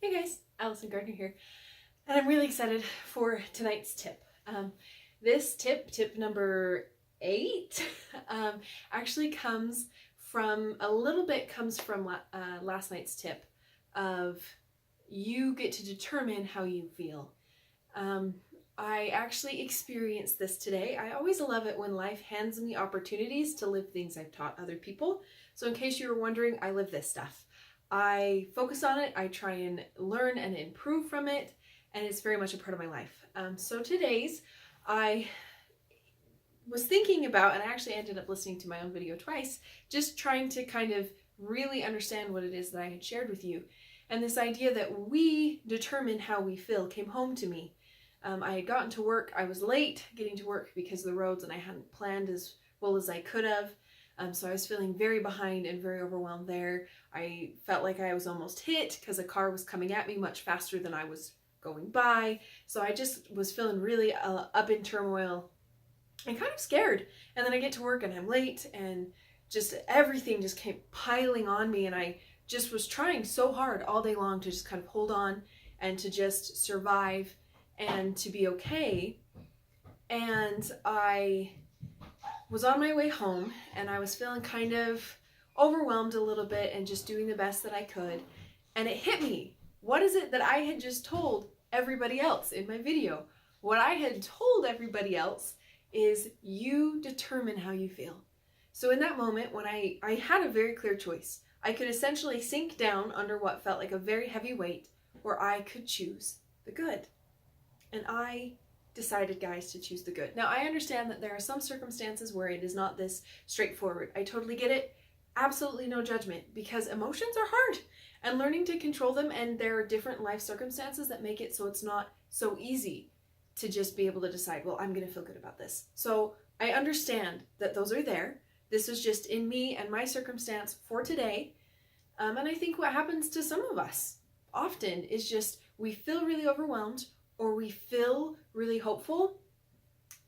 Hey guys, Allison Gardner here, and I'm really excited for tonight's tip. This tip number 8, actually comes from last night's tip of you get to determine how you feel. I actually experienced this today. I always love it when life hands me opportunities to live things I've taught other people. So in case you were wondering, I live this stuff. I focus on it, I try and learn and improve from it, and it's very much a part of my life. So today's, I was thinking about, and I actually ended up listening to my own video twice, just trying to kind of really understand what it is that I had shared with you. And this idea that we determine how we feel came home to me. I had gotten to work, I was late getting to work because of the roads, and I hadn't planned as well as I could have. So I was feeling very behind and very overwhelmed there. I felt like I was almost hit because a car was coming at me much faster than I was going by. So I just was feeling really up in turmoil and kind of scared. And then I get to work and I'm late, and just everything just came piling on me, and I just was trying so hard all day long to just kind of hold on and to just survive and to be okay. And I was on my way home, and I was feeling kind of overwhelmed a little bit and just doing the best that I could. And it hit me. What is it that I had just told everybody else in my video? What I had told everybody else is you determine how you feel. So in that moment when I had a very clear choice. I could essentially sink down under what felt like a very heavy weight, or I could choose the good. And I decided, guys, to choose the good. Now, I understand that there are some circumstances where it is not this straightforward. I totally get it. Absolutely no judgment, because emotions are hard, and learning to control them, and there are different life circumstances that make it so it's not so easy to just be able to decide, well, I'm going to feel good about this. So I understand that those are there. This is just in me and my circumstance for today. And I think what happens to some of us often is just we feel really overwhelmed, or we feel really hopeful,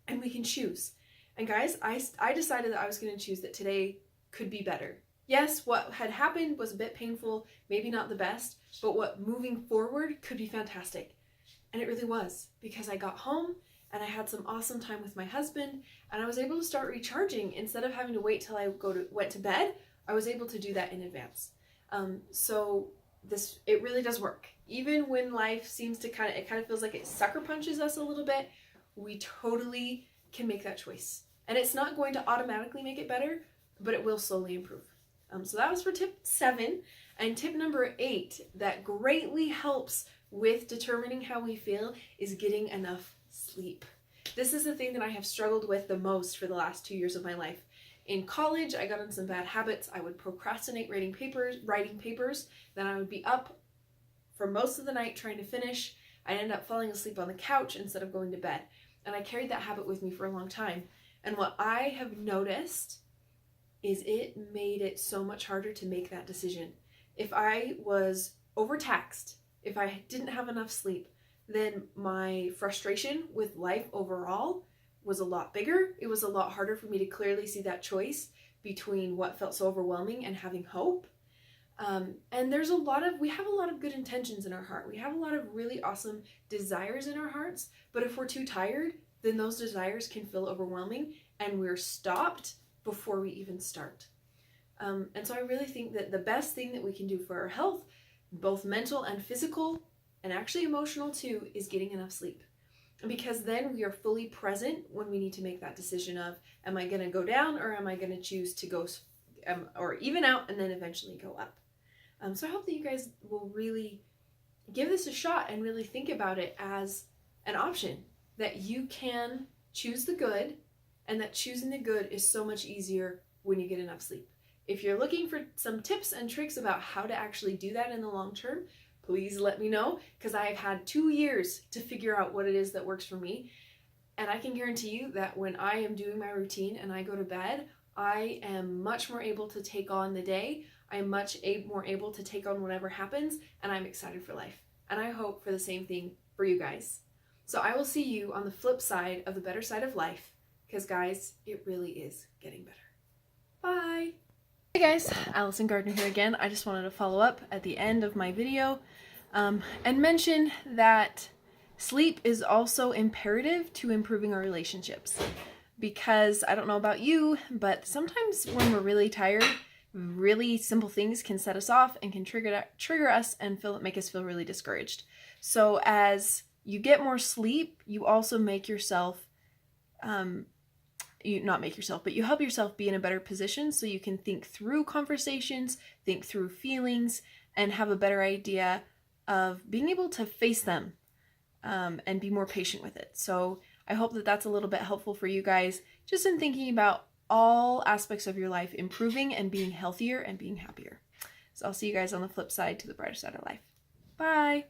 and we can choose. And guys, I decided that I was going to choose that today could be better. Yes, what had happened was a bit painful, maybe not the best, but what moving forward could be fantastic. And it really was, because I got home and I had some awesome time with my husband, and I was able to start recharging. Instead of having to wait till I went to bed, I was able to do that in advance. So it really does work. Even when life seems to kind of feels like it sucker punches us a little bit, we totally can make that choice. And it's not going to automatically make it better, but it will slowly improve. So that was for tip 7. And tip number 8 that greatly helps with determining how we feel is getting enough sleep. This is the thing that I have struggled with the most for the last 2 years of my life. In college, I got in some bad habits. I would procrastinate writing papers. Then I would be up for most of the night trying to finish. I'd end up falling asleep on the couch instead of going to bed. And I carried that habit with me for a long time. And what I have noticed is it made it so much harder to make that decision. If I was overtaxed, if I didn't have enough sleep, then my frustration with life overall was a lot bigger. It was a lot harder for me to clearly see that choice between what felt so overwhelming and having hope. And we have a lot of good intentions in our heart. We have a lot of really awesome desires in our hearts, but if we're too tired, then those desires can feel overwhelming, and we're stopped before we even start. And so I really think that the best thing that we can do for our health, both mental and physical, and actually emotional too, is getting enough sleep. Because then we are fully present when we need to make that decision of, am I going to go down, or am I going to choose to go or even out and then eventually go up? So I hope that you guys will really give this a shot and really think about it as an option, that you can choose the good, and that choosing the good is so much easier when you get enough sleep. If you're looking for some tips and tricks about how to actually do that in the long term, please let me know, because I've had 2 years to figure out what it is that works for me. And I can guarantee you that when I am doing my routine and I go to bed, I am much more able to take on the day. I'm much more able to take on whatever happens, and I'm excited for life. And I hope for the same thing for you guys. So I will see you on the flip side of the better side of life, because guys, it really is getting better. Bye! Hey guys, Allison Gardner here again. I just wanted to follow up at the end of my video And mention that sleep is also imperative to improving our relationships. Because I don't know about you, but sometimes when we're really tired, really simple things can set us off and can trigger us and make us feel really discouraged. So as you get more sleep, you also make yourself, you help yourself be in a better position so you can think through conversations, think through feelings, and have a better idea of being able to face them and be more patient with it. So I hope that that's a little bit helpful for you guys, just in thinking about all aspects of your life improving and being healthier and being happier. So I'll see you guys on the flip side to the brighter side of life. Bye.